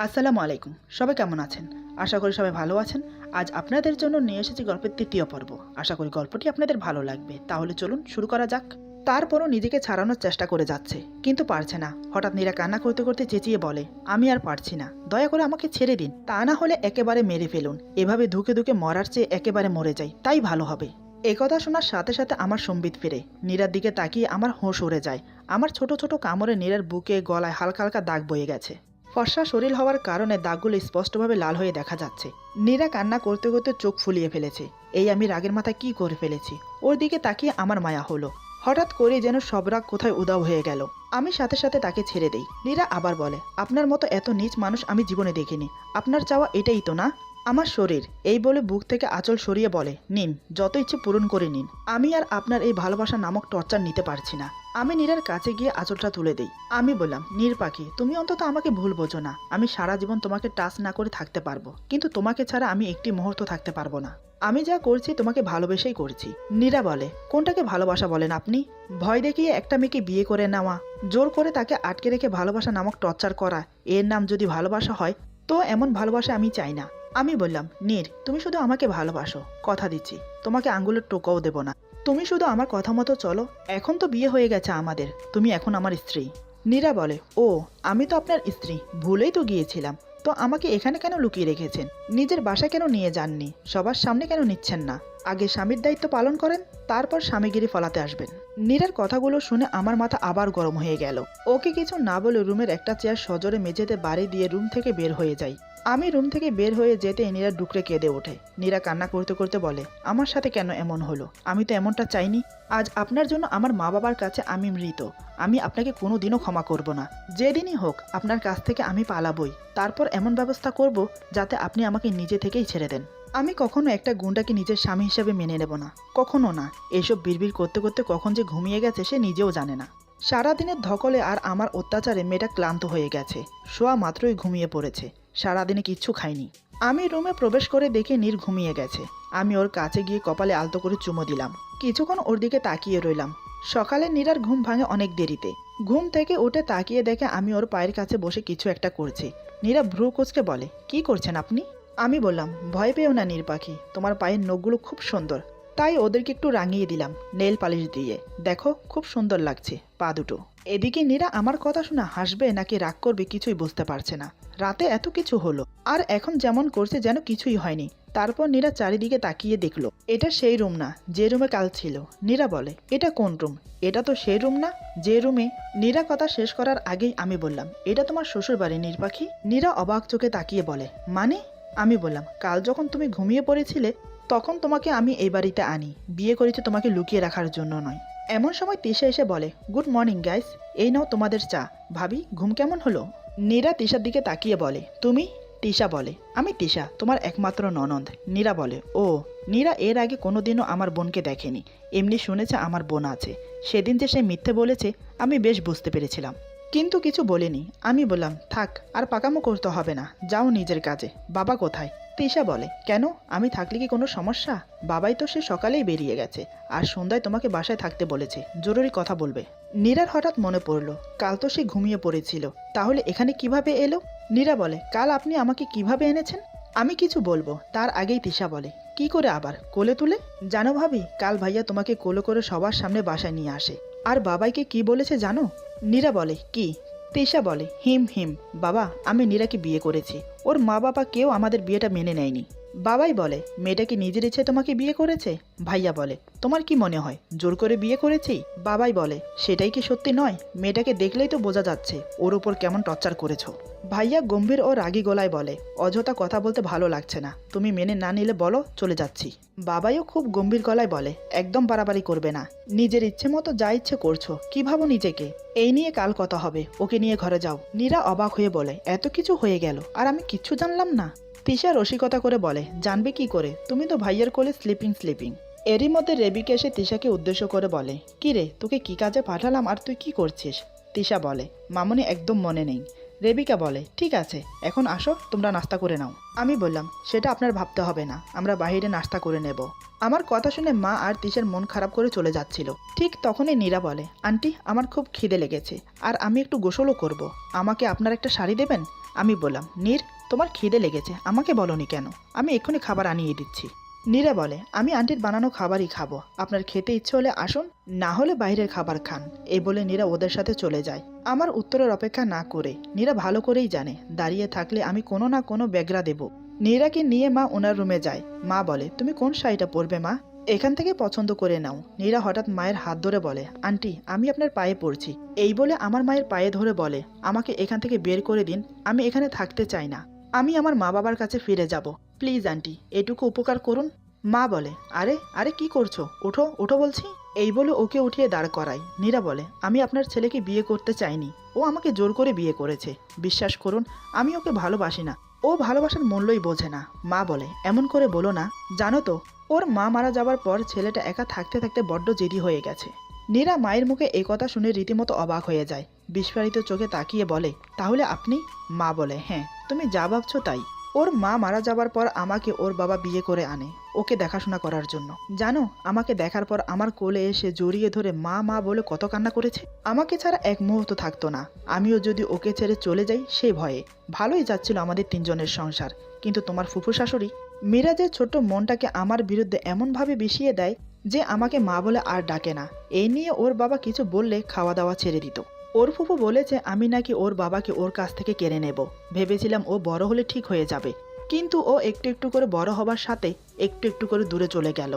আসসালামু আলাইকুম। সবাই কেমন আছেন? আশা করি সবাই ভালো আছেন। আজ আপনাদের জন্য নিয়ে এসেছি গল্পের ৩য় পর্ব। আশা করি গল্পটি আপনাদের ভালো লাগবে। তাহলে চলুন শুরু করা যাক। তারপরও নিজেকে ছাড়ানোর চেষ্টা করে যাচ্ছে, কিন্তু পারছে না। হঠাৎ নীরা কান্না করতে করতে চেঁচিয়ে বলে, আমি আর পারছি না, দয়া করে আমাকে ছেড়ে দিন। তা না হলে একেবারে মেরে ফেলুন। এভাবে ধুকে ধুকে মরার চেয়ে একেবারে মরে যাই, তাই ভালো হবে। একথা শোনার সাথে সাথে আমার সম্বিত ফিরে। নীরার দিকে তাকিয়ে আমার হোঁশ উড়ে যায়। আমার ছোট ছোট কামড়ে নীরার বুকে গলায় হালকা হালকা দাগ বয়ে গেছে। ফর্সা শরীর হওয়ার কারণে দাগগুলো স্পষ্টভাবে লাল হয়ে দেখা যাচ্ছে। নীরা কান্না করতে করতে চোখ ফুলিয়ে ফেলেছে। এই আমি রাগের মাথায় কি করে ফেলেছি। ওর দিকে তাকিয়ে আমার মায়া হলো। হঠাৎ করে যেন সব রাগ কোথায় উধাও হয়ে গেল। আমি সাথে সাথে তাকে ছেড়ে দেই। নীরা আবার বলে, আপনার মতো এত নীচ মানুষ আমি জীবনে দেখিনি। আপনার চাওয়া এটাই তো না? আমার শরীর, এই বলে বুক থেকে আঁচল সরিয়ে বলে, নিন, যত ইচ্ছে পূরণ করে নিন। আমি আর আপনার এই ভালোবাসা নামক টর্চার নিতে পারছি না। আমি নীরার কাছে গিয়ে আঁচলটা তুলে দেই। আমি বললাম, নীর পাখি, তুমি অন্তত আমাকে ভুল বোঝো না। আমি সারা জীবন তোমাকে টাচ না করে থাকতে পারবো, কিন্তু তোমাকে ছাড়া আমি একটি মুহূর্ত থাকতে পারবো না। আমি যা করছি তোমাকে ভালোবেসেই করছি। নীরা বলে, কোনটাকে ভালোবাসা বলেন আপনি? ভয় দেখিয়ে একটা মেয়েকে বিয়ে করে নেওয়া, জোর করে তাকে আটকে রেখে ভালোবাসা নামক টর্চার করা, এর নাম যদি ভালোবাসা হয়, তো এমন ভালোবাসা আমি চাই না। আমি বললাম, নীর, তুমি শুধু আমাকে ভালোবাসো, কথা দিচ্ছি, তোমাকে আঙ্গুলের টোকাও দেব না। তুমি শুধু আমার কথা মতো চলো। এখন তো বিয়ে হয়ে গেছে আমাদের, তুমি এখন আমার স্ত্রী। নীরা বলে, ও, আমি তো আপনার স্ত্রী, ভুলেই তো গিয়েছিলাম। তো আমাকে এখানে কেন লুকিয়ে রেখেছেন? নিজের বাসায় কেন নিয়ে যাননি? সবার সামনে কেন নিচ্ছেন না? আগে স্বামীর দায়িত্ব পালন করেন, তারপর স্বামীগিরি ফলাতে আসবেন। নীরার কথাগুলো শুনে আমার মাথা আবার গরম হয়ে গেল। ওকে কিছু না বলে রুমের একটা চেয়ার সজোরে মেঝেতে বাড়ি দিয়ে রুম থেকে বের হয়ে যাই। আমি রুম থেকে বের হয়ে যেতে নীরা ডুকরে কেঁদে ওঠে। নীরা কান্না করতে করতে বলে, আমার সাথে কেন এমন হলো? আমি তো এমনটা চাইনি। আজ আপনার জন্য আমার মা বাবার কাছে আমি মৃত। আমি আপনাকে কোনোদিনও ক্ষমা করব না। যেদিনই হোক আপনার কাছ থেকে আমি পালাবই। তারপর এমন ব্যবস্থা করব যাতে আপনি আমাকে নিজে থেকেই ছেড়ে দেন। আমি কখনো একটা গুন্ডাকে নিজের স্বামী হিসেবে মেনে নেব না, কখনো না। এসব বিড়বিড় করতে করতে কখন যে ঘুমিয়ে গেছে সে নিজেও জানে না। সারাদিনের ধকলে আর আমার অত্যাচারে মেয়েটা ক্লান্ত হয়ে গেছে। শোয়া মাত্রই ঘুমিয়ে পড়েছে। সারাদিনে কিচ্ছু খাইনি। আমি রুমে প্রবেশ করে দেখে নীর ঘুমিয়ে গেছে। আমি ওর কাছে গিয়ে কপালে আলতো করে চুমো দিলাম। কিছুক্ষণ ওর দিকে তাকিয়ে রইলাম। সকালে নীরার ঘুম ভাঙে অনেক দেরিতে। ঘুম থেকে উঠে তাকিয়ে দেখে আমি ওর পায়ের কাছে বসে কিছু একটা করছি। নীরা ভ্রু কুঁচকে বলে, কি করছেন আপনি? আমি বললাম, ভয় পেও না নীর পাখি, তোমার পায়ের নখগুলো খুব সুন্দর, তাই ওদেরকে একটু রাঙিয়ে দিলাম নেল পালিশ দিয়ে। দেখো, খুব সুন্দর লাগছে পা দুটো। এদিকে নীরা আমার কথা শুনে হাসবে নাকি রাগ করবে কিছুই বুঝতে পারছে না। রাতে এত কিছু হলো, আর এখন যেমন করছে যেন কিছুই হয়নি। তারপর নীরা চারিদিকে তাকিয়ে দেখলো, এটা সেই রুম না যে রুমে কাল ছিল। নীরা বলে, এটা কোন রুম? এটা তো সেই রুম না যে রুমে। নীরা কথা শেষ করার আগেই আমি বললাম, এটা তোমার শ্বশুর বাড়ি নীর পাখি। নীরা অবাক চোখে তাকিয়ে বলে, মানে? আমি বললাম, কাল যখন তুমি ঘুমিয়ে পড়েছিলে তখন তোমাকে আমি এই বাড়িতে আনি। বিয়ে করেছি তোমাকে লুকিয়ে রাখার জন্য নয়। এমন সময় তিশা এসে বলে, গুড মর্নিং গাইস, এই নাও তোমাদের চা। ভাবি, ঘুম কেমন হলো? নীরা তিশার দিকে তাকিয়ে বলে, তুমি? তিশা বলে, আমি তিশা, তোমার একমাত্র ননদ। নীরা বলে, ও। নীরা এর আগে কোনোদিনও আমার বোনকে দেখেনি, এমনি শুনেছে আমার বোন আছে। সেদিন যে সে মিথ্যে বলেছে আমি বেশ বুঝতে পেরেছিলাম, কিন্তু কিছু বলিনি। আমি বললাম, থাক, আর পাকামো করতে হবে না, যাও নিজের কাজে। বাবা কোথায়? তিশা বলে, কেন, আমি থাকলে কি কোনো সমস্যা? বাবাই তো সে সকালেই বেরিয়ে গেছে, আর সন্ধ্যায় তোমাকে বাসায় থাকতে বলেছে, জরুরি কথা বলবে। নীরার হঠাৎ মনে পড়লো, কাল তো সে ঘুমিয়ে পড়েছিল, তাহলে এখানে কিভাবে এলো? নীরা বলে, কাল আপনি আমাকে কিভাবে এনেছেন? আমি কিছু বলবো তার আগেই তিশা বলে, কি করে আবার, কোলে তুলে? জানো ভাবি, কাল ভাইয়া তোমাকে কোলে করে সবার সামনে বাসায় নিয়ে আসে। আর বাবাইকে কি বলেছে জানো? নীরা বলে, কি? তিশা বলে, হিম হিম, বাবা, আমি নীরাকে বিয়ে করেছি। ওর মা বাবা কেউ আমাদের বিয়েটা মেনে নেয়নি। বাবাই বলে, মেয়েটা কি নিজের ইচ্ছে তোমাকে বিয়ে করেছে? ভাইয়া বলে, তোমার কি মনে হয় জোর করে বিয়ে করেছি? বাবাই বলে, সেটাই কি সত্যি নয়? মেয়েটাকে দেখলেই তো বোঝা যাচ্ছে ওর উপর কেমন টর্চার করেছো। ভাইয়া গম্ভীর ও রাগী গলায় বলে, অযথা কথা বলতে ভালো লাগছে না, তুমি মেনে না নিলে বলো, চলে যাচ্ছি। বাবাইও খুব গম্ভীর গলায় বলে, একদম বাড়াবাড়ি করবে না, নিজের ইচ্ছে মতো যা ইচ্ছে করছো, কি ভাবো নিজেকে? এই নিয়ে কাল কথা হবে, ওকে নিয়ে ঘরে যাও। নীরা অবাক হয়ে বলে, এত কিছু হয়ে গেল আর আমি কিচ্ছু জানলাম না? তিশা রসিকতা করে বলে, জানবে কি করে, তুমি তো ভাইয়ের কোলে স্লিপিং। এরই মধ্যে রেবিকা এসে তিশাকে উদ্দেশ্য করে বলে, কি রে, তোকে কি কাজে পাঠালাম আর তুই কি করছিস? তিশা বলে, মামনি একদম মনে নেই। রেবিকা বলে, ঠিক আছে, এখন আসো, তোমরা নাস্তা করে নাও। আমি বললাম, সেটা আপনার ভাবতে হবে না, আমরা বাইরে নাস্তা করে নেব। আমার কথা শুনে মা আর তিশার মন খারাপ করে চলে যাচ্ছিল। ঠিক তখনই নীরা বলে, আন্টি, আমার খুব খিদে লেগেছে, আর আমি একটু গোসলও করব। আমাকে আপনার একটা শাড়ি দেবেন? আমি বললাম, নীর, তোমার খিদে লেগেছে, আমাকে বলনি কেন? আমি এক্ষুনি খাবার আনিয়ে দিচ্ছি। নীরা বলে, আমি আন্টির বানানো খাবারই খাবো, আপনার খেতে ইচ্ছে হলে আসুন, না হলে বাইরের খাবার খান। এই বলে নীরা ওদের সাথে চলে যায়। আমার উত্তরের অপেক্ষা না করে নীরা ভালো করেই জানে দাঁড়িয়ে থাকলে আমি কোনো না কোনো ব্যাগরা দেব। নীরাকে নিয়ে মা ওনার রুমে যায়। মা বলে, তুমি কোন শাড়িটা পরবে মা? এখান থেকে পছন্দ করে নাও। নীরা হঠাৎ মায়ের হাত ধরে বলে, আন্টি, আমি আপনার পায়ে পড়ছি। এই বলে আমার মায়ের পায়ে ধরে বলে, আমাকে এখান থেকে বের করে দিন, আমি এখানে থাকতে চাই না, আমি আমার মা বাবার কাছে ফিরে যাব। প্লিজ আন্টি, এটুকু উপকার করুন। মা বলে, আরে আরে কি করছো, ওঠো ওঠো বলছি। এই বলে ওকে উঠিয়ে দাঁড় করায়। নীরা বলে, আমি আপনার ছেলেকে বিয়ে করতে চাইনি, ও আমাকে জোর করে বিয়ে করেছে। বিশ্বাস করুন, আমি ওকে ভালোবাসি না, ও ভালোবাসার মূল্যই বোঝে না। মা বলে, এমন করে বলো না, জানো তো ওর মা মারা যাবার পর ছেলেটা একা থাকতে থাকতে বড্ড জেদি হয়ে গেছে। নীরা মায়ের মুখে এই কথা শুনে রীতিমতো অবাক হয়ে যায়। বিস্ফারিত চোখে তাকিয়ে বলে, তাহলে আপনি? মা বলে, হ্যাঁ, তুমি যা ভাবছো তাই। ওর মা মারা যাবার পর আমাকে ওর বাবা বিয়ে করে আনে ওকে দেখাশোনা করার জন্য। জানো, আমাকে দেখার পর আমার কোলে এসে জড়িয়ে ধরে মা মা বলে কত কান্না করেছে। আমাকে ছাড়া এক মুহূর্ত থাকতো না। আমিও যদি ওকে ছেড়ে চলে যাই সেই ভয়ে। ভালোই যাচ্ছিল আমাদের তিনজনের সংসার, কিন্তু তোমার ফুফু শাশুড়ি মিরাজের ছোট্ট মনটাকে আমার বিরুদ্ধে এমনভাবে বিষিয়ে দেয় যে আমাকে মা বলে আর ডাকে না। এই নিয়ে ওর বাবা কিছু বললে খাওয়া দাওয়া ছেড়ে দিত। ওর ফুফু বলেছে আমি নাকি ওর বাবাকে ওর কাছ থেকে কেড়ে নেব। ভেবেছিলাম ও বড় হলে ঠিক হয়ে যাবে, কিন্তু ও একটু একটু করে বড় হবার সাথে একটু একটু করে দূরে চলে গেল।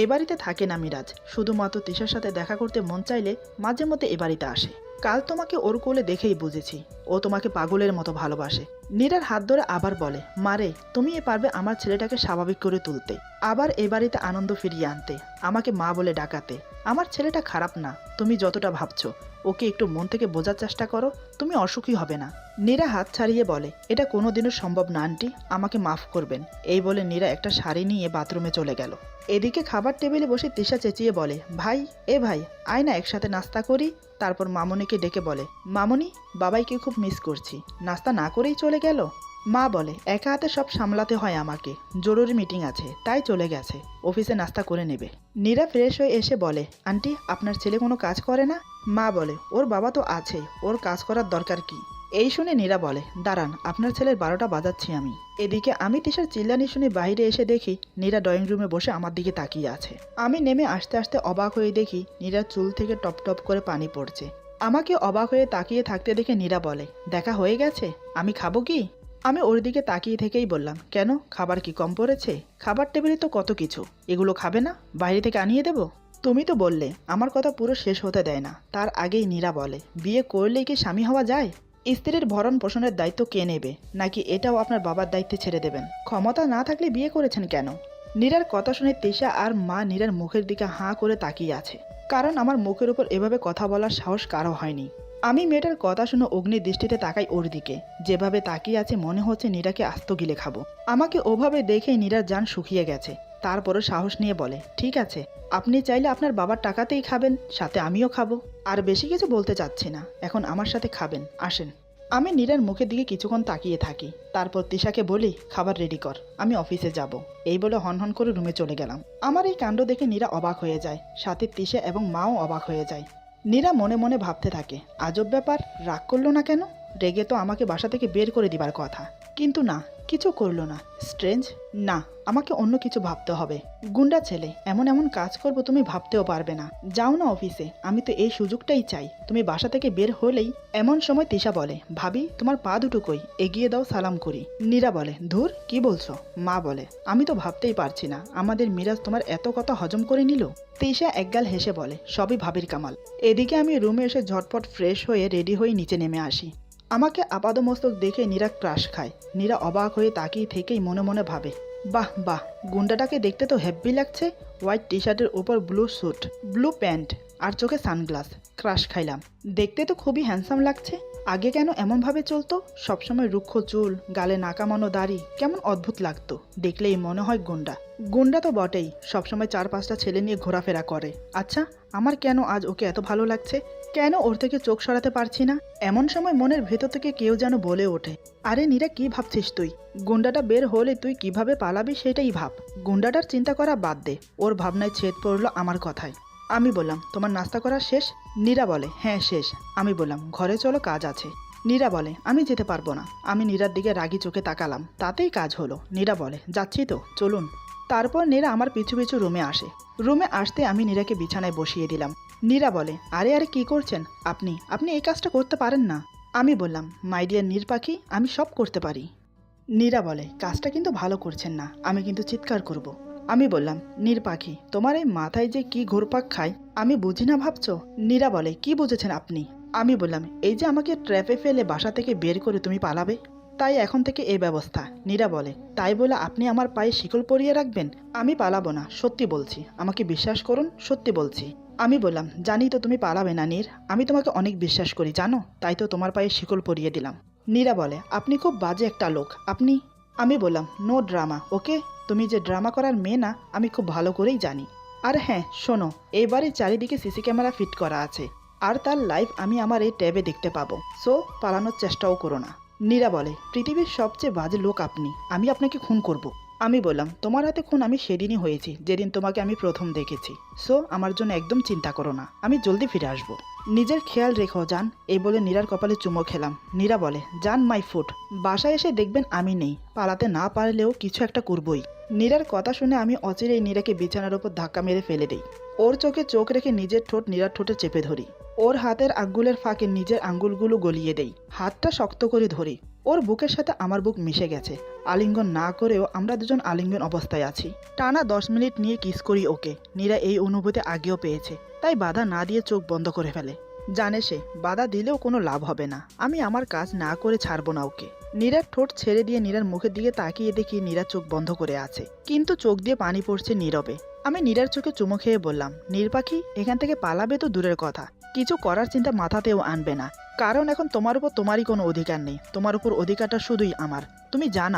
এ বাড়িতে থাকে না মিরাজ, শুধুমাত্র তিশার সাথে দেখা করতে মন চাইলে মাঝে মধ্যে এ বাড়িতে আসে। কাল তোমাকে ওর কোলে দেখেই বুঝেছি ও তোমাকে পাগলের মতো ভালোবাসে। নীরার হাত ধরে আবার বলে, মারে, তুমি পারবে আমার ছেলেটাকে স্বাভাবিক করে তুলতে, আবার এ বাড়িতে আনন্দ ফিরিয়ে আনতে, আমাকে মা বলে ডাকাতে। আমার ছেলেটা খারাপ না, তুমি যতটা ভাবছো। ওকে একটু মন থেকে বোঝার চেষ্টা করো, তুমি অসুখী হবে না। নীরা হাত ছাড়িয়ে বলে, এটা কোনোদিনও সম্ভব না আন্টি, আমাকে মাফ করবেন। এই বলে নীরা একটা শাড়ি নিয়ে বাথরুমে চলে গেল। এদিকে খাবার টেবিলে বসে তিশা চেঁচিয়ে বলে, ভাই, এ ভাই, আয় না একসাথে নাস্তা করি। তারপর মামনিকে ডেকে বলে, মামনি, বাবাইকে খুব মিস করছি, নাস্তা না করেই চলে গেল। মা বলে, একা হাতে সব সামলাতে হয় আমাকে, জরুরি মিটিং আছে তাই চলে গেছে, অফিসে নাস্তা করে নেবে। নীরা ফ্রেশ হয়ে এসে বলে, আন্টি, আপনার ছেলে কোনো কাজ করে না? মা বলে, ওর বাবা তো আছেই, ওর কাজ করার দরকার কি? এই শুনে নীরা বলে, দাঁড়ান, আপনার ছেলের 12টা বাজাচ্ছি আমি। এদিকে আমি তিশার চিল্লানি শুনে বাইরে এসে দেখি নীরা ড্রয়িং রুমে বসে আমার দিকে তাকিয়ে আছে। আমি নেমে আসতে আসতে অবাক হয়ে দেখি নীরার চুল থেকে টপ টপ করে পানি পড়ছে। আমাকে অবাক হয়ে তাকিয়ে থাকতে দেখে নীরা বলে, দেখা হয়ে গেছে, আমি খাবো কি? আমি ওর দিকে তাকিয়ে থেকেই বললাম, কেন, খাবার কি কম পড়েছে? খাবার টেবিলে তো কত কিছু, এগুলো খাবে না? বাইরে থেকে আনিয়ে দেবো? তুমি তো বললে। আমার কথা পুরো শেষ হতে দেয় না, তার আগেই নীরা বলে, বিয়ে করলেই কি স্বামী হওয়া যায়? স্ত্রীর ভরণ পোষণের দায়িত্ব কে নেবে, নাকি এটাও আপনার বাবার দায়িত্বে ছেড়ে দেবেন? ক্ষমতা না থাকলে বিয়ে করেছেন কেন? নীরার কথা শুনে তিশা আর মা নীরার মুখের দিকে হাঁ করে তাকিয়ে আছে, কারণ আমার মুখের উপর এভাবে কথা বলার সাহস কারো হয়নি। আমি মেয়েটার কথা শুনে অগ্নি দৃষ্টিতে তাকাই ওর দিকে, যেভাবে তাকিয়ে আছে মনে হচ্ছে নীরাকে আস্ত গিলে খাবো। আমাকে ওভাবে দেখেই নীরার জান শুকিয়ে গেছে। তারপরে সাহস নিয়ে বলে, ঠিক আছে, আপনি চাইলে আপনার বাবার টাকাতেই খাবেন, সাথে আমিও খাবো। আর বেশি কিছু বলতে চাচ্ছি না, এখন আমার সাথে খাবেন, আসেন। আমি নীরার মুখের দিকে কিছুক্ষণ তাকিয়ে থাকি, তারপর তিশাকে বলি, খাবার রেডি কর, আমি অফিসে যাব। এই বলে হনহন করে রুমে চলে গেলাম। আমার এই কাণ্ড দেখে নীরা অবাক হয়ে যায়, সাথে তিশা এবং মাও অবাক হয়ে যায়। নীরা মনে মনে ভাবতে থাকে, আজব ব্যাপার, রাগ করলো না কেন? রেগে তো আমাকে বাসা থেকে বের করে দিবার কথা, কিন্তু না, কিছু করলো না। স্ট্রেঞ্জ। না, আমাকে অন্য কিছু ভাবতে হবে। গুন্ডা ছেলে, এমন এমন কাজ করবো তুমি ভাবতেও পারবে না। যাও না অফিসে, আমি তো এই সুযোগটাই চাই। তুমি বাসা থেকে বের হলেই এমন সময় তিশা বলে, ভাবি, তোমার পা দুটো কই, এগিয়ে দাও, সালাম করি। নীরা বলে, ধুর, কি বলছো? মা বলে, আমি তো ভাবতেই পারছি না আমাদের মিরাজ তোমার এত কথা হজম করে নিল। তিশা একগাল হেসে বলে, সবই ভাবির কামাল। এদিকে আমি রুমে এসে ঝটপট ফ্রেশ হয়ে রেডি হয়ে নিচে নেমে আসি। আমাকে আপাদমস্তক দেখে নীরা ক্রাশ খায়। নীরা অবাক হয়ে তাকিয়ে থেকেই মনে মনে ভাবে, বাহ বাহ, গুন্ডাটাকে দেখতে তো হেব্বি লাগছে। হোয়াইট টি শার্টের উপর ব্লু স্যুট, ব্লু প্যান্ট আর চোখে সানগ্লাস। ক্রাশ খাইলাম, দেখতে তো খুবই হ্যান্ডসাম লাগছে। আগে কেন এমনভাবে চলতো? সবসময় রুক্ষ চুল, গালে নাকামানো দাড়ি, কেমন অদ্ভুত লাগতো। দেখলেই মনে হয় গুন্ডা। গুন্ডা তো বটেই, সবসময় 4-5টা ছেলে নিয়ে ঘোরাফেরা করে। আচ্ছা, আমার কেন আজ ওকে এত ভালো লাগছে? কেন ওর থেকে চোখ সরাতে পারছি না? এমন সময় মনের ভেতর থেকে কেউ যেন বলে ওঠে, আরে নীরা, কি ভাবছিস তুই? গুন্ডাটা বের হলে তুই কিভাবে পালাবি সেটাই ভাব। গুন্ডাটার চিন্তা করা বাদ দে। ওর ভাবনায় ছেদ পড়লো আমার কথায়। আমি বললাম, তোমার নাস্তা করা শেষ? নীরা বলে, হ্যাঁ শেষ। আমি বললাম, ঘরে চলো, কাজ আছে। নীরা বলে, আমি যেতে পারবো না। আমি নীরার দিকে রাগি চোখে তাকালাম, তাতেই কাজ হলো। নীরা বলে, যাচ্ছি তো, চলুন। তারপর নীরা আমার পিছু পিছু রুমে আসে। রুমে আসতে আমি নীরাকে বিছানায় বসিয়ে দিলাম। নীরা বলে, আরে আরে কি করছেন আপনি? আপনি এই কাজটা করতে পারেন না। আমি বললাম, মাই ডিয়ার নীর পাখি, আমি সব করতে পারি। নীরা বলে, কাজটা কিন্তু ভালো করছেন না, আমি কিন্তু চিৎকার করব। আমি বললাম, নীর পাখি, তোমার এই মাথায় যে কি ঘুরপাক খায় আমি বুঝি না ভাবছো? নীরা বলে, কি বুঝেছেন আপনি? আমি বললাম, এই যে আমাকে ট্র্যাপে ফেলে বাসা থেকে বের করে তুমি পালাবে, তাই এখন থেকে এই ব্যবস্থা। নীরা বলে, তাই বলে আপনি আমার পায়ে শিকল পরিয়ে রাখবেন? আমি পালাবো না, সত্যি বলছি, আমাকে বিশ্বাস করুন, সত্যি বলছি। আমি বললাম, জানি তো তুমি পালাবে না নীর, আমি তোমাকে অনেক বিশ্বাস করি জানো, তাই তো তোমার পায়ে শিকল পরিয়ে দিলাম। নীরা বলে, আপনি খুব বাজে একটা লোক আপনি। আমি বললাম, নো ড্রামা, ওকে? তুমি যে ড্রামা করার মেয়ে না, আমি খুব ভালো করেই জানি। আর হ্যাঁ শোনো, এইবারে চারিদিকে সিসি ক্যামেরা ফিট করা আছে, আর তার লাইভ আমি আমার এই ট্যাবে দেখতে পাবো, সো পালানোর চেষ্টাও করো না। নীরা বলে, পৃথিবীর সবচেয়ে বাজে লোক আপনি, আমি আপনাকে খুন করব। আমি বললাম, তোমার হাতে খুন আমি সেদিনই হয়েছি যেদিন তোমাকে আমি প্রথম দেখেছি, সো আমার জন্য একদম চিন্তা করো না, আমি জলদি ফিরে আসবো। নিজের খেয়াল রেখো জান, এই বলে নীরার কপালে চুমো খেলাম। নীরা বলে, জান মাই ফুট, বাসায় এসে দেখবেন আমি নেই, পালাতে না পারলেও কিছু একটা করবই। নীরার কথা শুনে আমি অচিরেই নীরাকে বিছানার ওপর ধাক্কা মেরে ফেলে দিই। ওর চোখে চোখ রেখে নিজের ঠোঁট নীরার ঠোঁটে চেপে ধরি। ওর হাতের আঙ্গুলের ফাঁকে নিজের আঙ্গুলগুলো গলিয়ে দেই, হাতটা শক্ত করে ধরি। ওর বুকের সাথে আমার বুক মিশে গেছে, আলিঙ্গন না করেও আমরা দুজন আলিঙ্গন অবস্থায় আছি। টানা 10 মিনিট নিয়ে কিস করি ওকে। নীরা এই অনুভূতি আগেও পেয়েছে, তাই বাধা না দিয়ে চোখ বন্ধ করে ফেলে। জানে সে বাধা দিলেও কোনো লাভ হবে না, আমি আমার কাজ না করে ছাড়বো না ওকে। নীরার ঠোঁট ছেড়ে দিয়ে নীরার মুখের দিকে তাকিয়ে দেখি নীরা চোখ বন্ধ করে আছে, কিন্তু চোখ দিয়ে পানি পড়ছে নীরবে। আমি নীরার চোখে চুমো খেয়ে বললাম, নীর পাখি, এখান থেকে পালাবে তো দূরের কথা, কিছু করার চিন্তা মাথাতেও আনবে না, কারণ এখন তোমার উপর তোমারই কোনো অধিকার নেই, তোমার উপর অধিকারটা শুধুই আমার। তুমি জান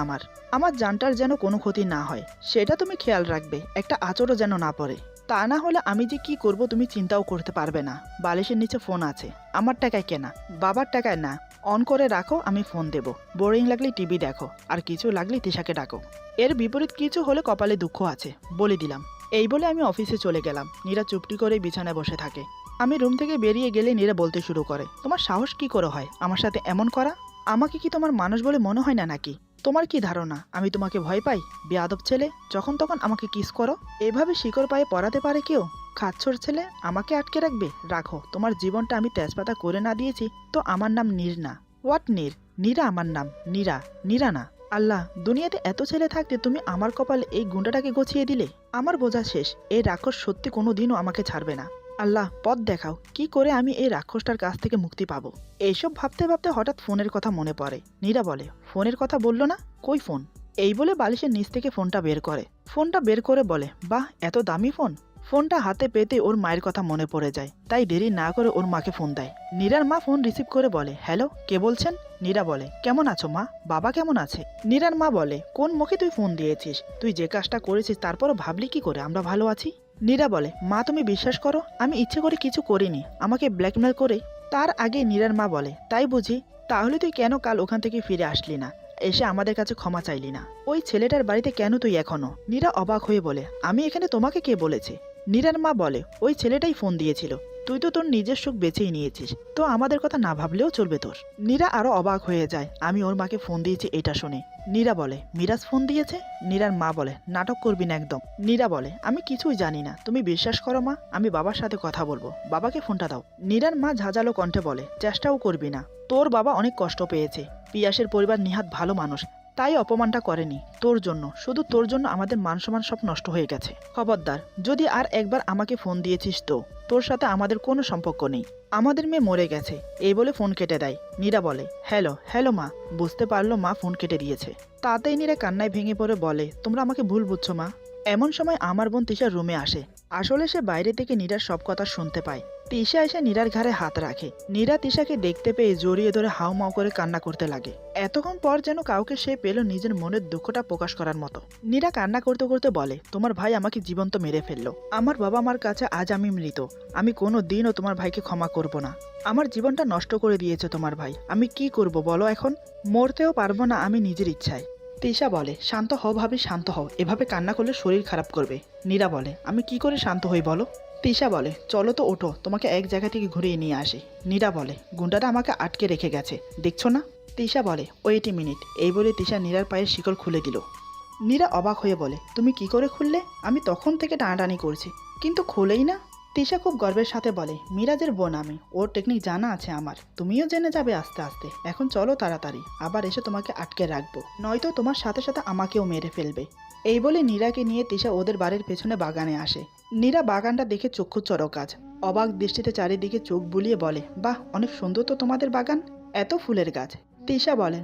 আমার জানটার যেন কোনো ক্ষতি না হয়, সেটা তুমি খেয়াল রাখবে, একটা আঁচড়ও যেন না পড়ে। তা না হলে আমি যে কি করব তুমি চিন্তাও করতে পারবে না। বালিশের নিচে ফোন আছে, আমার টাকায় কেনা, বাবার টাকায় না। অন করে রাখো, আমি ফোন দেব। বোরিং লাগলে টিভি দেখো, আর কিছু লাগলে তিশাকে ডাকো। এর বিপরীত কিছু হলে কপালে দুঃখ আছে, বলে দিলাম। এই বলে আমি অফিসে চলে গেলাম। নীরা চুপটি করে বিছানায় বসে থাকে। আমি রুম থেকে বেরিয়ে গেলে নীরা বলতে শুরু করে, তোমার সাহস কি করে হয় আমার সাথে এমন করা? আমাকে কি তোমার মানুষ বলে মনে হয় না নাকি? তোমার কি ধারণা আমি তোমাকে ভয় পাই? বেয়াদব ছেলে, যখন তখন আমাকে কিস করো। এভাবে শিকড় পায়ে পরাতে পারে কেউ? খাচ্ছর ছেলে, আমাকে আটকে রাখবে? রাখো, তোমার জীবনটা আমি তেজপাতা করে না দিয়েছি তো আমার নাম নীর না। হোয়াট নীর? নীরা আমার নাম, নীরা, নীরা না। আল্লাহ, দুনিয়াতে এত ছেলে থাকতে তুমি আমার কপালে এই গুন্ডাটাকে গছিয়ে দিলে। আমার বোঝা শেষ, এই রাক্ষস সত্যি কোনো দিনও আমাকে ছাড়বে না। আল্লাহ, পথ দেখাও, কি করে আমি এই রাক্ষসটার কাছ থেকে মুক্তি পাবো। এইসব ভাবতে ভাবতে হঠাৎ ফোনের কথা মনে পড়ে। নীরা বলে, ফোনের কথা বললো না, কই ফোন? এই বলে বালিশের নিচ থেকে ফোনটা বের করে। ফোনটা বের করে বলে, বাহ, এত দামি ফোন। ফোনটা হাতে পেতে ওর মায়ের কথা মনে পড়ে যায়, তাই দেরি না করে ওর মাকে ফোন দেয়। নীরার মা ফোন রিসিভ করে বলে, হ্যালো, কে বলছেন? নীরা বলে, কেমন আছো মা? বাবা কেমন আছে? নীরার মা বলে, কোন মুখে তুই ফোন দিয়েছিস? তুই যে কাজটা করেছিস তারপরও ভাবলি কি করে আমরা ভালো আছি? নীরা বলে, মা তুমি বিশ্বাস করো, আমি ইচ্ছে করে কিছু করিনি, আমাকে ব্ল্যাকমেল করে। তার আগে নীরার মা বলে, তাই বুঝি? তাহলে তুই কেন কাল ওখান থেকে ফিরে আসলি না, এসে আমাদের কাছে ক্ষমা চাইলি না? ওই ছেলেটার বাড়িতে কেন তুই এখনো? নীরা অবাক হয়ে বলে, আমি এখানে তোমাকে কে বলেছে? নীরার মা বলে, ওই ছেলেটাই ফোন দিয়েছিল, তুই তো তোর নিজের সুখ বেছেই নিয়েছিস, তো আমাদের কথা না ভাবলেও চলবে তোর। নীরা আরো অবাক হয়ে যায় আমি ওর মাকে ফোন দিয়েছি এটা শুনে। নীরা বলে, মিরাজ ফোন দিয়েছে? নীরার মা বলে, নাটক করবি না একদম। নীরা বলে, আমি কিছুই জানি না, তুমি বিশ্বাস করো মা, আমি বাবার সাথে কথা বলবো, বাবাকে ফোনটা দাও। নীরার মা ঝাঁঝালো কণ্ঠে বলে, চেষ্টাও করবি না, তোর বাবা অনেক কষ্ট পেয়েছে, পিয়াসের পরিবার নিহাত ভালো মানুষ, তাই অপমানটা করেনি তোর জন্য, শুধু তোর জন্য আমাদের মান সম্মান সব নষ্ট হয়ে গেছে। খবরদার, যদি আর একবার আমাকে ফোন দিয়েছিস তো তোর সাথে আমাদের কোনো সম্পর্ক নেই, আমাদের মেয়ে মরে গেছে। এই বলে ফোন কেটে দেয়। নীরা বলে, হ্যালো হ্যালো মা। বুঝতে পারলো মা ফোন কেটে দিয়েছে। তাতেই নীরা কান্নায় ভেঙে পড়ে বলে, তোমরা আমাকে ভুল বুঝছো মা। এমন সময় আমার বোন তিশা রুমে আসে। আসলে সে বাইরে থেকে নীরার সব কথা শুনতে পায়। তিশা এসে নীরার ঘাড়ে হাত রাখে। নীরা তিশাকে দেখতে পেয়ে জড়িয়ে ধরে হাউমাউ করে কান্না করতে লাগে। এতক্ষণ পর যেন কাউকে সে পেল নিজের মনের দুঃখটা প্রকাশ করার মতো। নীরা কান্না করতে করতে বলে, তোমার ভাই আমাকে জীবন্ত মেরে ফেললো, আমার বাবা মার কাছে আজ আমি মৃত, আমি কোনো দিনও তোমার ভাইকে ক্ষমা করব না। আমার জীবনটা নষ্ট করে দিয়েছে তোমার ভাই, আমি কি করব বলো এখন? মরতেও পারবো না আমি নিজের ইচ্ছায়। তিশা বলে, শান্ত হও ভাবি, শান্ত হও, এভাবে কান্না করলে শরীর খারাপ করবে। নীরা বলে, আমি কি করে শান্ত হই বলো? তিশা বলে চলো তো ওঠো, তোমাকে এক জায়গা থেকে ঘুরিয়ে নিয়ে আসি। নীরা বলে গুন্ডাটা আমাকে আটকে রেখে গেছে, দেখছো না? তিশা বলে ওয়েট এ মিনিট। এই বলে তিশা নীরার পায়ের শিকল খুলে দিল। নীরা অবাক হয়ে বলে তুমি কি করে খুললে? আমি তখন থেকে টানাটানি করছি কিন্তু খোলেই না। তিশা খুব গর্বের সাথে বলে মিরাজের বোন আমি, ওর টেকনিক জানা আছে আমার, তুমিও জেনে যাবে আস্তে আস্তে। এখন চলো তাড়াতাড়ি, আবার এসে তোমাকে আটকে রাখবো, নয়তো তোমার সাথে সাথে আমাকেও মেরে ফেলবে। এই বলে নীরাকে নিয়ে তিশা ওদের বাড়ির পেছনে বাগানে আসে। নীরা বাগানটা দেখে চক্ষু চড়কাজ, অবাক দৃষ্টিতে চারিদিকে চোখ বুলিয়ে বলে বাহ, অনেক সুন্দর তো তোমাদের বাগান, এত ফুলের গাছ। তিশা বলে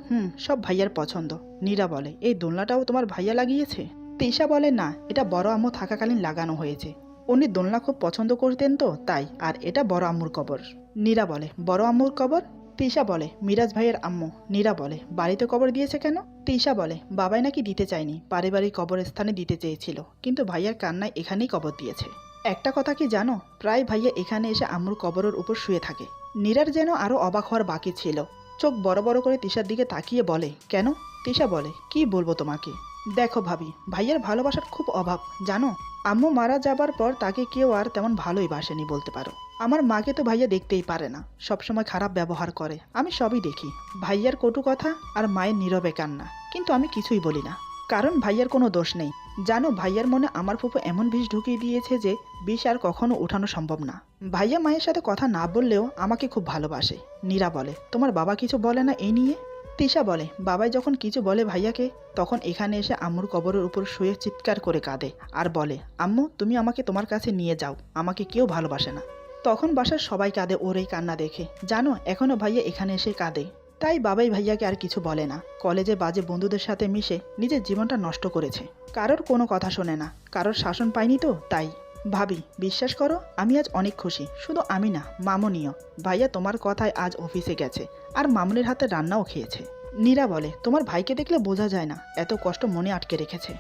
সব ভাইয়ার পছন্দ। নীরা বলে এই দোলনাটাও তোমার ভাইয়া লাগিয়েছে? তিশা বলে না, এটা বড় আম্মু থাকাকালীন লাগানো হয়েছে, উনি দোলনা খুব পছন্দ করতেন তো তাই, আর এটা বড় আম্মুর কবর। নীরা বলে বড় আম্মুর কবর? তিশা বলে মিরাজ ভাইয়ের আম্মু। নীরা বলে বাড়িতে কবর দিয়েছে কেন? তিশা বলে বাবাই নাকি দিতে চায়নি, পারিবারিক কবরস্থানে দিতে চেয়েছিল, কিন্তু ভাইয়ার কান্নায় এখানেই কবর দিয়েছে। একটা কথা কি জানো, প্রায় ভাইয়া এখানে এসে আম্মুর কবরের উপর শুয়ে থাকে। নীরার যেন আরো অবাক হওয়ার বাকি ছিল, চোখ বড় বড় করে তিশার দিকে তাকিয়ে বলে কেন? তিশা বলে কি বলবো তোমাকে, দেখো ভাবি, ভাইয়ার ভালোবাসার খুব অভাব জানো। আম্মু মারা যাবার পর তাকে কেউ আর তেমন ভালোই বাসেনি বলতে পারো। আমার মাকে তো ভাইয়া দেখতেই পারে না, সবসময় খারাপ ব্যবহার করে, আমি সবই দেখি। ভাইয়ার কটু কথা আর মায়ের নীরবে কান্না, কিন্তু আমি কিছুই বলি না, কারণ ভাইয়ার কোনো দোষ নেই। জানো ভাইয়ার মনে আমার ফুফু এমন বিষ ঢুকিয়ে দিয়েছে যে বিষ আর কখনো উঠানো সম্ভব না। ভাইয়া মায়ের সাথে কথা না বললেও আমাকে খুব ভালোবাসে। নীরা বলে তোমার বাবা কিছু বলে না এই নিয়ে? তিশা বলে বাবাই যখন কিছু বলে ভাইয়াকে, তখন এখানে এসে আম্মুর কবরের উপর শুয়ে চিৎকার করে কাঁদে আর বলে আম্মু তুমি আমাকে তোমার কাছে নিয়ে যাও, আমাকে কেউ ভালোবাসে না। তখন বাসার সবাই কাঁদে ওর এই কান্না দেখে। জানো এখনো ভাইয়া এখানে এসে কাঁদে, তাই বাবাই ভাইয়াকে আর কিছু বলে না। কলেজে বাজে বন্ধুদের সাথে মিশে নিজের জীবনটা নষ্ট করেছে, কারোর কোনো কথা শোনে না, কারোর শাসন পায়নি তো তাই। ভাবি বিশ্বাস করো আমি আজ অনেক খুশি, শুধু আমি না মামুনিও। ভাইয়া তোমার কথায় আজ অফিসে গেছে আর মামুনির হাতে রান্নাও খেয়েছে। নীরা বলে তোমার ভাইকে দেখলে বোঝা যায় না এত কষ্ট মনে আটকে রেখেছে।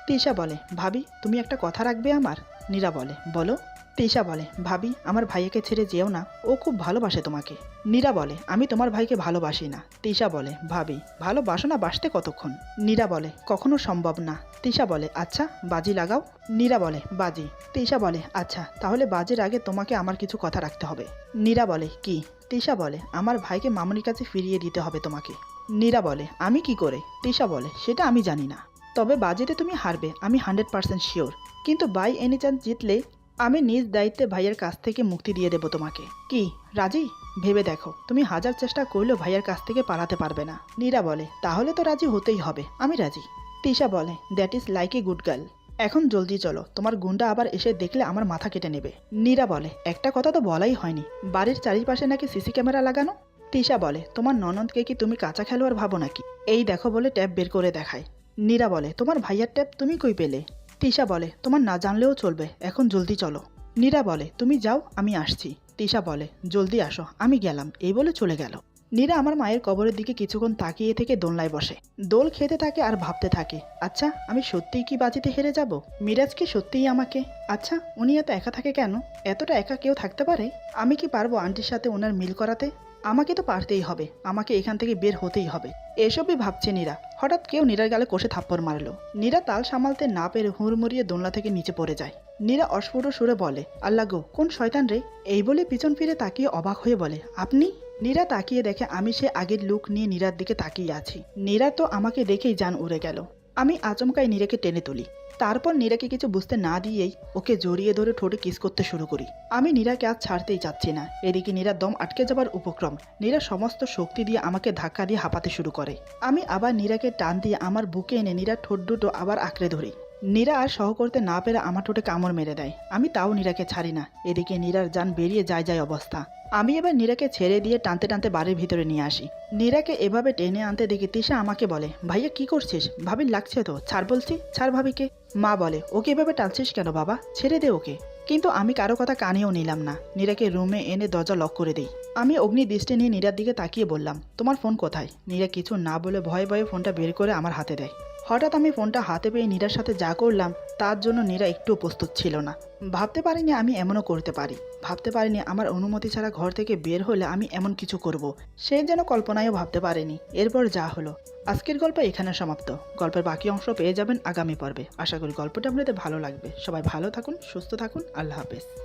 তিশা বলে ভাবি তুমি একটা কথা রাখবে আমার? নীরা বলে বলো। তিশা বলে ভাবি আমার ভাইয়াকে ছেড়ে যেও না, ও খুব ভালোবাসে তোমাকে। নীরা বলে আমি তোমার ভাইকে ভালোবাসি না। তিশা বলে ভাবি ভালোবাসো না, বাসতে কতক্ষণ? নীরা বলে কখনো সম্ভব না। তিশা বলে আচ্ছা বাজি লাগাও। নীরা বলে বাজি। তিশা বলে আচ্ছা তাহলে বাজির আগে তোমাকে আমার কিছু কথা রাখতে হবে। নীরা বলে কি? তিশা বলে আমার ভাইকে মামুনির কাছে ফিরিয়ে দিতে হবে তোমাকে। নীরা বলে আমি কি করে? তিশা বলে সেটা আমি জানি না, তবে বাজিতে তুমি হারবে আমি 100% শিওর, কিন্তু বাই এনি চান্স জিতলে আমি নিজ দায়িত্বে ভাইয়ের কাছ থেকে মুক্তি দিয়ে দেব তোমাকে। কি রাজি? ভেবে দেখো, তুমি হাজার চেষ্টা করলেও ভাইয়ের কাছ থেকে পালাতে পারবে না। নীরা বলে তাহলে তো রাজি হতেই হবে, আমি রাজি। তিশা বলে that is like a good girl. এখন জলদি চলো, তোমার গুন্ডা আবার এসে দেখলে আমার মাথা কেটে নেবে। নীরা বলে একটা কথা তো বলাই হয়নি, বাড়ির চারিপাশে নাকি সিসি ক্যামেরা লাগানো। তিশা বলে তোমার ননদকে কি তুমি কাঁচা খেলোয়াড় ভাবো নাকি? এই দেখো বলে ট্যাব বের করে দেখায়। নীরা বলে তোমার ভাইয়ার ট্যাব তুমি কই পেলে? তিশা বলে তোমার না জানলেও চলবে, এখন জলদি চলো। নীরা বলে তুমি যাও আমি আসছি। তিশা বলে জলদি আসো, আমি গেলাম, এই বলে চলে গেল। নীরা আমার মায়ের কবরের দিকে কিছুক্ষণ তাকিয়ে থেকে দোলনায় বসে, দোল খেতে থাকে আর ভাবতে থাকে আচ্ছা আমি সত্যিই কি বাজিতে হেরে যাব? মিরাজ কি সত্যিই আমাকে? আচ্ছা উনি এত একা থাকে কেন? এতটা একা কেউ থাকতে পারে? আমি কি পারবো আন্টির সাথে ওনার মিল করাতে? আমাকে তো পারতেই হবে, আমাকে এখান থেকে বের হতেই হবে। এসবই ভাবছে নীরা, হঠাৎ কেউ নীরার গালে কষে থাপ্পড় মারলো। নীরা তাল সামালতে না পেরে হুড়মুড়িয়ে দোলনা থেকে নিচে পড়ে যায়। নীরা অস্ফুট সুরে বলে আল্লাহ গো কোন শয়তান রে? এই বলে পিছন ফিরে তাকিয়ে অবাক হয়ে বলে আপনি? নীরা তাকিয়ে দেখে আমি সে আগের লুক নিয়ে নীরার দিকে তাকিয়ে আছি। নীরা তো আমাকে দেখেই জান উড়ে গেল। আমি আচমকাই নীরাকে টেনে তুলি, তারপর নীরাকে কিছু বুঝতে না দিয়েই ওকে জড়িয়ে ধরে ঠোঁটে কিস করতে শুরু করি। আমি নীরাকে আজ ছাড়তেই চাচ্ছি না। এদিকে নীরার দম আটকে যাবার উপক্রম। নীরা সমস্ত শক্তি দিয়ে আমাকে ধাক্কা দিয়ে হাঁপাতে শুরু করে। আমি আবার নীরাকে টান দিয়ে আমার বুকে এনে নীরার ঠোঁট দুটো আবার আঁকড়ে ধরি। নীরা আর সহ করতে না পেরে আমার ঠোঁটে কামড় মেরে দেয়। আমি তাও নীরাকে ছাড়ি না। এদিকে নীরার জান বেরিয়ে যায় অবস্থা। আমি এবার নীরাকে ছেড়ে দিয়ে টানতে টানতে বাড়ির ভিতরে নিয়ে আসি। নীরাকে এভাবে টেনে আনতে দেখি তিশা আমাকে বলে ভাইয়া কি করছিস? ভাবির লাগছে তো, ছাড় বলছি, ছাড় ভাবিকে। মা বলে ওকে এভাবে টানছিস কেন বাবা, ছেড়ে দে ওকে। কিন্তু আমি কারো কথা কানেও নিলাম না। নীরাকে রুমে এনে দরজা লক করে দিই। আমি অগ্নি দৃষ্টি নিয়ে নীরার দিকে তাকিয়ে বললাম তোমার ফোন কোথায়? নীরা কিছু না বলে ভয়ে ভয়ে ফোনটা বের করে আমার হাতে দেয়। হঠাৎ আমি ফোনটা হাতে পেয়ে নীরার সাথে যা করলাম তার জন্য নীরা একটুও প্রস্তুত ছিল না। ভাবতে পারিনি আমি এমনও করতে পারি। ভাবতে পারিনি আমার অনুমতি ছাড়া ঘর থেকে বের হলে আমি এমন কিছু করব। সে যেন কল্পনায়ও ভাবতে পারেনি। এরপর যা হলো। আজকের গল্প এখানে সমাপ্ত। গল্পের বাকি অংশ পেয়ে যাবেন আগামী পর্বে। আশা করি গল্পটি আপনাদের ভালো লাগবে। সবাই ভালো থাকুন, সুস্থ থাকুন। আল্লাহ হাফেজ।